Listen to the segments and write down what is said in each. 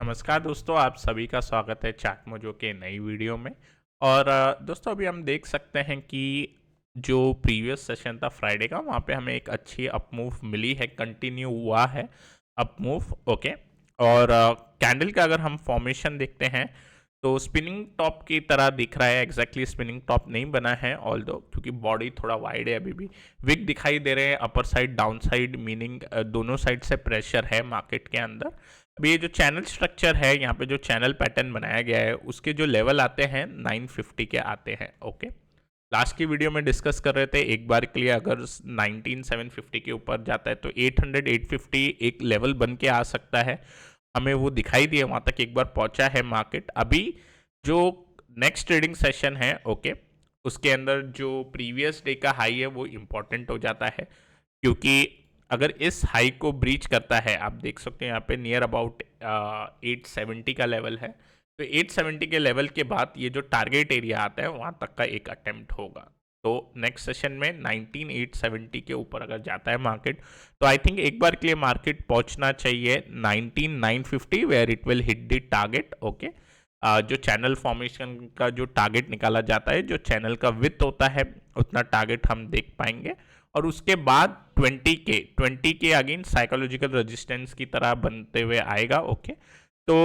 नमस्कार दोस्तों, आप सभी का स्वागत है चाट मोजो के नई वीडियो में। और दोस्तों अभी हम देख सकते हैं कि जो प्रीवियस सेशन था फ्राइडे का, वहाँ पे हमें एक अच्छी अप मूव मिली है, कंटिन्यू हुआ है अप मूव। ओके। और कैंडल का अगर हम फॉर्मेशन देखते हैं तो स्पिनिंग टॉप की तरह दिख रहा है। एग्जैक्टली स्पिनिंग टॉप नहीं बना है ऑल दो, क्योंकि बॉडी थोड़ा वाइड है, अभी भी विक दिखाई दे रहे हैं upper side down side, meaning दोनों साइड से प्रेशर है मार्केट के अंदर। अभी ये जो चैनल स्ट्रक्चर है, यहाँ पे जो चैनल पैटर्न बनाया गया है, उसके जो लेवल आते हैं 950 के आते हैं। ओके। लास्ट की वीडियो में डिस्कस कर रहे थे, एक बार के लिए अगर 19750 के ऊपर जाता है तो 800 850 एक लेवल बन के आ सकता है। हमें वो दिखाई दिया, वहाँ तक एक बार पहुँचा है मार्केट। अभी जो नेक्स्ट ट्रेडिंग सेशन है, ओके, उसके अंदर जो प्रीवियस डे का हाई है वो इम्पोर्टेंट हो जाता है, क्योंकि अगर इस हाई को ब्रीच करता है, आप देख सकते हैं यहाँ पे नियर अबाउट 870 का लेवल है, तो 870 के लेवल के बाद ये जो टारगेट एरिया आता है वहाँ तक का एक अटेम्प्ट होगा। तो नेक्स्ट सेशन में 19870 के ऊपर अगर जाता है मार्केट, तो आई थिंक एक बार के लिए मार्केट पहुंचना चाहिए 19950 where it will hit the target. Okay. जो चैनल फॉर्मेशन का जो टारगेट निकाला जाता है, जो चैनल का विथ होता है, उतना टारगेट हम देख पाएंगे। और उसके बाद 20 के अगेन साइकोलॉजिकल रेजिस्टेंस की तरह बनते हुए आएगा। ओके। तो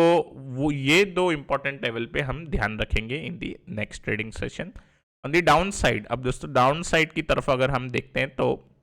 वो ये दो इंपॉर्टेंट लेवल पे हम ध्यान रखेंगे in the next trading session. On the down side, अब दोस्तों डाउन साइड की तरफ अगर हम देखते हैं, तो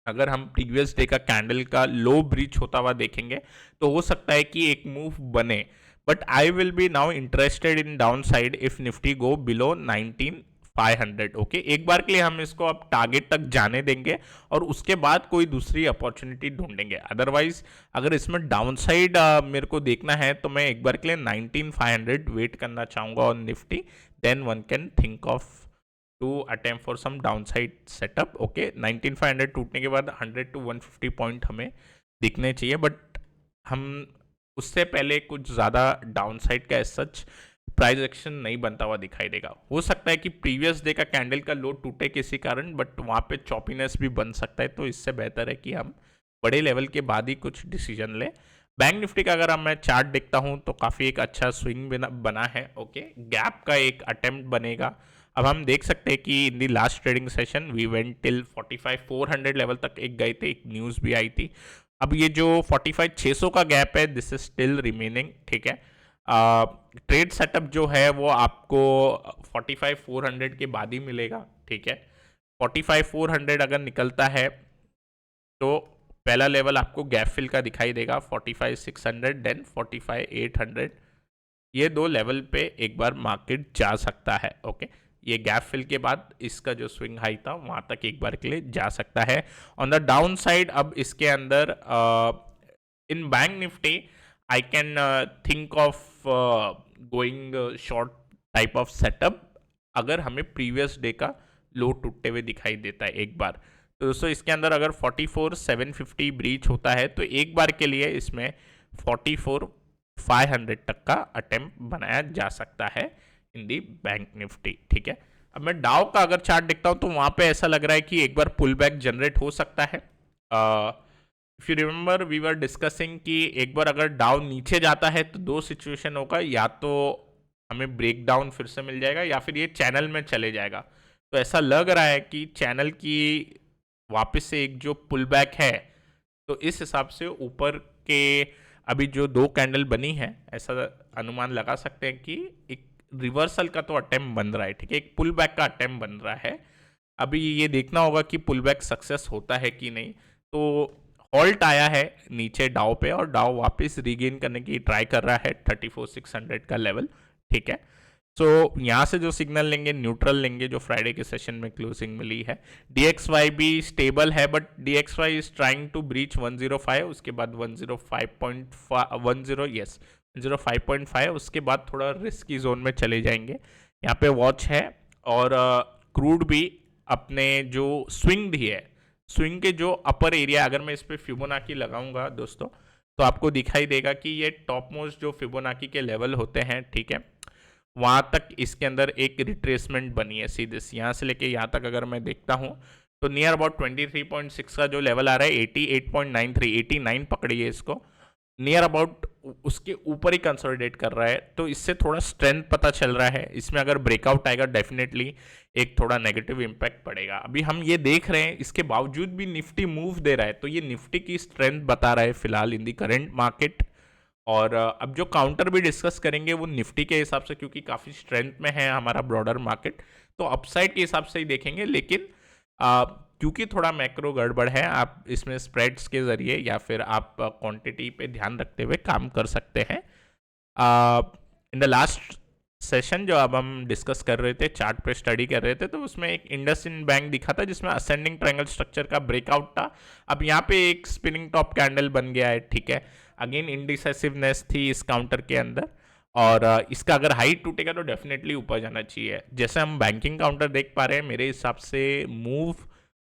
अगर हम प्रीवियस डे का कैंडल का लो ब्रीच होता हुआ देखेंगे तो हो सकता है कि एक मूव बने, but I will be now interested in down side if Nifty go below 19500। Okay. एक बार के लिए हम इसको अब टारगेट तक जाने देंगे और उसके बाद कोई दूसरी अपॉर्चुनिटी ढूंढेंगे। अदरवाइज अगर इसमें डाउन साइड मेरे को देखना है तो मैं एक बार के लिए 19500 वेट करना चाहूंगा on Nifty, then one can think of to attempt for some downside setup. Okay. 19500 टूटने के बाद 100 to 150 पॉइंट हमें दिखने चाहिए, बट हम उससे पहले कुछ ज़्यादा डाउनसाइड का एज सच प्राइस एक्शन नहीं बनता हुआ दिखाई देगा। हो सकता है कि प्रीवियस डे का कैंडल का लो टूटे किसी कारण, बट वहाँ पे चॉपीनेस भी बन सकता है, तो इससे बेहतर है कि हम बड़े लेवल के बाद ही कुछ डिसीजन लें। बैंक निफ्टी का अगर मैं चार्ट देखता हूँ तो काफ़ी एक अच्छा स्विंग बना है। ओके। गैप का एक अटेम्प्ट बनेगा। अब हम देख सकते हैं कि in the last trading session we went till 45400 level तक एक गए थे, एक न्यूज़ भी आई थी। अब ये जो 45600 का गैप है, दिस इज स्टिल रिमेनिंग। ठीक है। ट्रेड सेटअप जो है वो आपको 45400 के बाद ही मिलेगा। ठीक है। 45400 अगर निकलता है तो पहला लेवल आपको गैप फिल का दिखाई देगा 45600, देन 45800। ये दो लेवल पे एक बार मार्केट जा सकता है। ओके। ये गैप फिल के बाद इसका जो स्विंग हाई था वहां तक एक बार के लिए जा सकता है। ऑन द डाउन साइड अब इसके अंदर in Bank Nifty I can think of going short type of setup, अगर हमें प्रीवियस डे का लो टूटते हुए दिखाई देता है एक बार। तो दोस्तों इसके अंदर अगर 44750 ब्रीच होता है तो एक बार के लिए इसमें 44500 तक का अटेम्प्ट बनाया जा सकता है इन दी बैंक निफ्टी। ठीक है। अब मैं डाउ का अगर चार्ट देखता हूं तो वहां पे ऐसा लग रहा है कि एक बार पुल बैक जनरेट हो सकता है। If you remember we were discussing कि एक बार अगर डाउन नीचे जाता है तो दो सिचुएशन होगा, या तो हमें ब्रेक डाउन फिर से मिल जाएगा या फिर ये चैनल में चले जाएगा। तो ऐसा लग रहा है कि चैनल की वापस से एक जो पुल बैक है, तो इस हिसाब से ऊपर के अभी जो दो कैंडल बनी है, ऐसा अनुमान लगा सकते हैं कि एक रिवर्सल का तो अटेम्प्ट बन रहा है। ठीक है। एक पुल बैक का अटेम्प्ट बन रहा है। अभी ये देखना होगा कि पुल बैक सक्सेस होता है कि नहीं। तो हॉल्ट आया है नीचे डाउ पे और डाउ वापस रीगेन करने की ट्राई कर रहा है 34600 का लेवल। ठीक है। सो यहाँ से जो सिग्नल लेंगे न्यूट्रल लेंगे, जो फ्राइडे के सेशन में क्लोजिंग मिली है। DXY भी स्टेबल है, but DXY is trying to breach 105, उसके बाद 105.10, यस 105.5, उसके बाद थोड़ा रिस्की जोन में चले जाएंगे। यहाँ पे वॉच है। और क्रूड भी अपने जो स्विंग भी है, स्विंग के जो अपर एरिया, अगर मैं इस पर फिबोनाकी लगाऊंगा दोस्तों तो आपको दिखाई देगा कि ये टॉप मोस्ट जो फिबोनाकी के लेवल होते हैं, ठीक है, वहां तक इसके अंदर एक रिट्रेसमेंट बनी है सीधे से। यहाँ से लेके यहाँ तक अगर मैं देखता हूँ तो नियर अबाउट 23.6 का जो लेवल आ रहा है 88.93, 89 पकड़िए इसको, नियर अबाउट उसके ऊपर ही कंसोलिडेट कर रहा है, तो इससे थोड़ा स्ट्रेंथ पता चल रहा है। इसमें अगर ब्रेकआउट आएगा डेफिनेटली एक थोड़ा नेगेटिव इम्पैक्ट पड़ेगा। अभी हम ये देख रहे हैं, इसके बावजूद भी निफ्टी मूव दे रहा है, तो ये निफ्टी की स्ट्रेंथ बता रहा है फिलहाल इन दी करेंट मार्केट। और अब जो काउंटर भी डिस्कस करेंगे वो निफ्टी के हिसाब से, क्योंकि काफ़ी स्ट्रेंथ में है हमारा ब्रॉडर मार्केट, तो अपसाइड के हिसाब से ही देखेंगे। लेकिन क्योंकि थोड़ा मैक्रो गड़बड़ है, आप इसमें स्प्रेड्स के जरिए या फिर आप क्वांटिटी पे ध्यान रखते हुए काम कर सकते हैं। इन द लास्ट सेशन जो अब हम डिस्कस कर रहे थे, चार्ट पे स्टडी कर रहे थे, तो उसमें एक इंडसइंड बैंक दिखा था जिसमें असेंडिंग ट्रायंगल स्ट्रक्चर का ब्रेकआउट था। अब यहाँ पे एक स्पिनिंग टॉप कैंडल बन गया है, ठीक है। अगेन इंडिसेसिवनेस थी इस काउंटर के अंदर, और इसका अगर हाई टूटेगा तो डेफिनेटली ऊपर जाना चाहिए। जैसे हम बैंकिंग काउंटर देख पा रहे हैं, मेरे हिसाब से मूव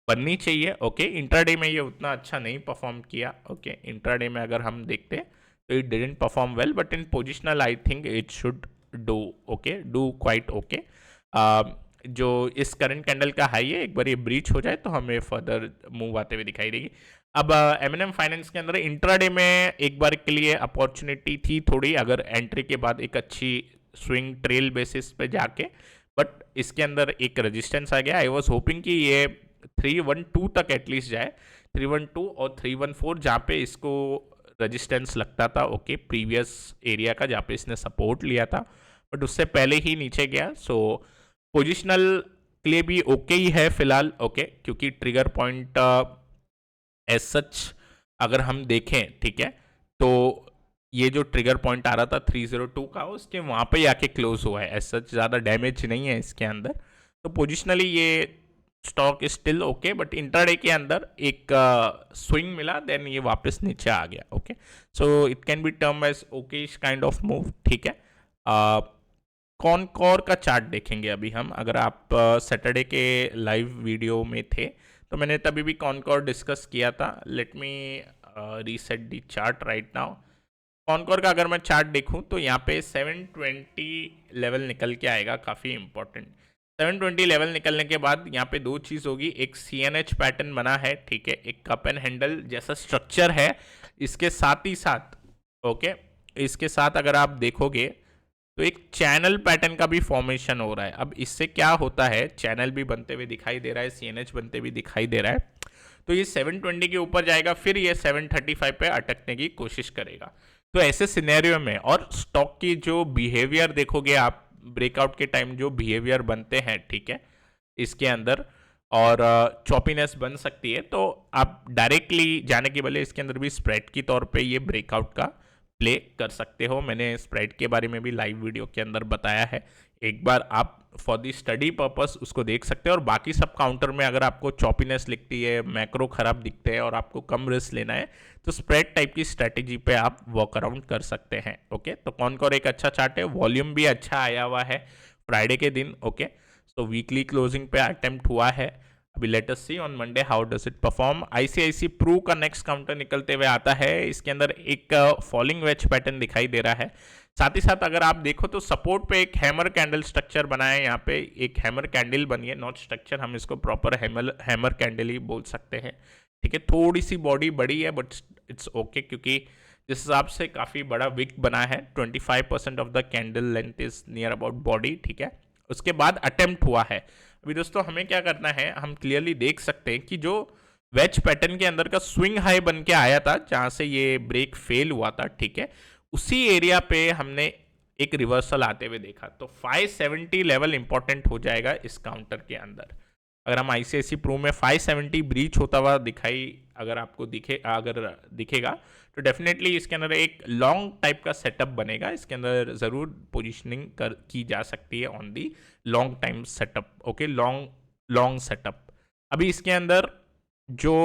बननी चाहिए। ओके, इंट्राडे में ये उतना अच्छा नहीं परफॉर्म किया। ओके, इंट्राडे में अगर हम देखते तो it didn't perform well, but in positional I think it should do okay, do quite okay. जो इस करंट कैंडल का हाई है, एक बार ये ब्रीच हो जाए तो हमें फर्दर मूव आते हुए दिखाई देगी। अब एम फाइनेंस के अंदर इंट्राडे में एक बार के लिए अपॉर्चुनिटी थी थोड़ी, अगर एंट्री के बाद एक अच्छी स्विंग ट्रेल बेसिस पे जाके, बट इसके अंदर एक रेजिस्टेंस आ गया। आई वॉज होपिंग कि ये 312 तक एटलीस्ट जाए, 312 और 314 जहाँ पे इसको रेजिस्टेंस लगता था। ओके, प्रीवियस एरिया का जहाँ पे इसने सपोर्ट लिया था, बट उससे पहले ही नीचे गया। सो पोजिशनल के लिए भी ओके ही है फिलहाल। ओके, क्योंकि ट्रिगर पॉइंट एज सच अगर हम देखें, ठीक है, तो ये जो ट्रिगर पॉइंट आ रहा था 302 का, उसके वहाँ पे आके क्लोज हुआ है। एज सच ज़्यादा डैमेज नहीं है इसके अंदर, तो पोजिशनली ये stock is still okay. But intraday के अंदर एक स्विंग मिला, देन ये वापस नीचे आ गया। Okay, so it can be term as okay kind of move, ठीक है। कॉनकॉर का चार्ट देखेंगे अभी हम। अगर आप सैटरडे के लाइव वीडियो में थे तो मैंने तभी भी कॉनकॉर डिस्कस किया था। Let me reset the chart right now. Concor का अगर मैं चार्ट देखूं तो यहाँ पे 720 लेवल निकल के आएगा, काफ़ी इंपॉर्टेंट। 720 लेवल निकलने के बाद यहाँ पे दो चीज़ होगी, एक CNH पैटर्न बना है, ठीक है, एक कप एंड हैंडल जैसा स्ट्रक्चर है। इसके साथ ही साथ ओके, इसके साथ अगर आप देखोगे तो एक चैनल पैटर्न का भी फॉर्मेशन हो रहा है। अब इससे क्या होता है, चैनल भी बनते हुए दिखाई दे रहा है, CNH बनते हुए दिखाई दे रहा है, तो ये 720 के ऊपर जाएगा, फिर ये 735 पे अटकने की कोशिश करेगा। तो ऐसे सिनेरियो में, और स्टॉक की जो बिहेवियर देखोगे आप, ब्रेकआउट के टाइम जो बिहेवियर बनते हैं, ठीक है, इसके अंदर और चॉपीनेस बन सकती है, तो आप डायरेक्टली जाने के बजाय इसके अंदर भी स्प्रेड की तौर पे ये ब्रेकआउट का प्ले कर सकते हो। मैंने स्प्रेड के बारे में भी लाइव वीडियो के अंदर बताया है, एक बार आप फॉर दी स्टडी पर्पस उसको देख सकते हैं। और बाकी सब काउंटर में अगर आपको चॉपीनेस लिखती है, मैक्रो खराब दिखते हैं और आपको कम रिस्क लेना है, तो स्प्रेड टाइप की स्ट्रेटेजी पे आप वर्क अराउंड कर सकते हैं। ओके, तो कॉनकॉर एक अच्छा चार्ट है, वॉल्यूम भी अच्छा आया हुआ है फ्राइडे के दिन। ओके, सो वीकली क्लोजिंग पे अटेम्प्ट हुआ है। अभी let us see on Monday how does it perform. ICICI Pru का नेक्स्ट काउंटर निकलते हुए आता है, इसके अंदर एक फॉलिंग वेज पैटर्न दिखाई दे रहा है। साथ ही साथ अगर आप देखो तो सपोर्ट पे एक हैमर कैंडल स्ट्रक्चर बना है, यहाँ पे एक हैमर कैंडल बनी है, नॉट स्ट्रक्चर, हम इसको प्रॉपर हैमर कैंडल ही बोल सकते हैं। ठीक है, थोड़ी सी बॉडी बड़ी है बट इट्स ओके, क्योंकि जिस हिसाब से काफ़ी बड़ा विक बना है, 25% of the candle length is near about body, ठीक है। उसके बाद अटेम्प्ट हुआ है। अभी दोस्तों हमें क्या करना है, हम क्लियरली देख सकते हैं कि जो वेज पैटर्न के अंदर का स्विंग हाई बन के आया था, जहां से ये ब्रेक फेल हुआ था, ठीक है, उसी एरिया पे हमने एक रिवर्सल आते हुए देखा। तो 570 लेवल इंपॉर्टेंट हो जाएगा इस काउंटर के अंदर। अगर हम ICICI प्रो में 570 ब्रीच होता हुआ अगर आपको दिखेगा तो डेफिनेटलि इसके अंदर एक लॉन्ग टाइप का सेटअप बनेगा। इसके अंदर ज़रूर पोजीशनिंग की जा सकती है on the long time setup. Okay, long setup. अभी इसके अंदर जो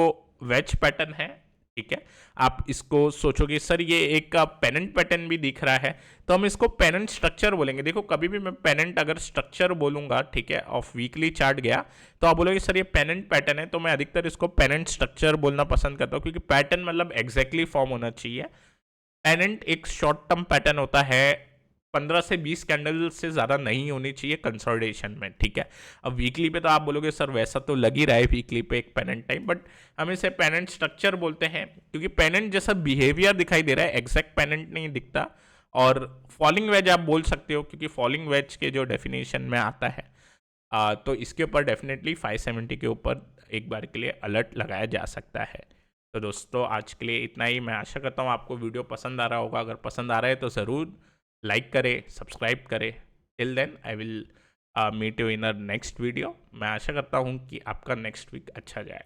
वेज पैटर्न है, ठीक है, आप इसको सोचोगे सर ये एक पेनेंट पैटर्न भी दिख रहा है, तो हम इसको पेनेंट स्ट्रक्चर बोलेंगे। देखो कभी भी मैं पेनेंट अगर स्ट्रक्चर बोलूंगा, ठीक है, ऑफ वीकली चार्ट गया, तो आप बोलोगे सर ये पेनेंट पैटर्न है, तो मैं अधिकतर इसको पेनेंट स्ट्रक्चर बोलना पसंद करता हूँ, क्योंकि पैटर्न मतलब एग्जैक्टली फॉर्म होना चाहिए। पेनेंट एक शॉर्ट टर्म पैटर्न होता है 15 से 20 कैंडल से ज़्यादा नहीं होनी चाहिए कंसोलिडेशन में, ठीक है। अब वीकली पे तो आप बोलोगे सर वैसा तो लग ही रहा है वीकली पे एक पेनेंट टाइप, बट हम इसे पेनेंट स्ट्रक्चर बोलते हैं क्योंकि पेनेंट जैसा बिहेवियर दिखाई दे रहा है, एग्जैक्ट पेनेंट नहीं दिखता। और फॉलिंग वेज आप बोल सकते हो क्योंकि फॉलिंग वेज के जो डेफिनेशन में आता है, तो इसके ऊपर डेफिनेटली 570 के ऊपर एक बार के लिए अलर्ट लगाया जा सकता है। तो दोस्तों आज के लिए इतना ही। मैं आशा करता हूँ आपको वीडियो पसंद आ रहा होगा। अगर पसंद आ रहा है तो ज़रूर लाइक करें, सब्सक्राइब करें। Till then I will meet you in a next video. मैं आशा करता हूँ कि आपका नेक्स्ट वीक अच्छा जाए।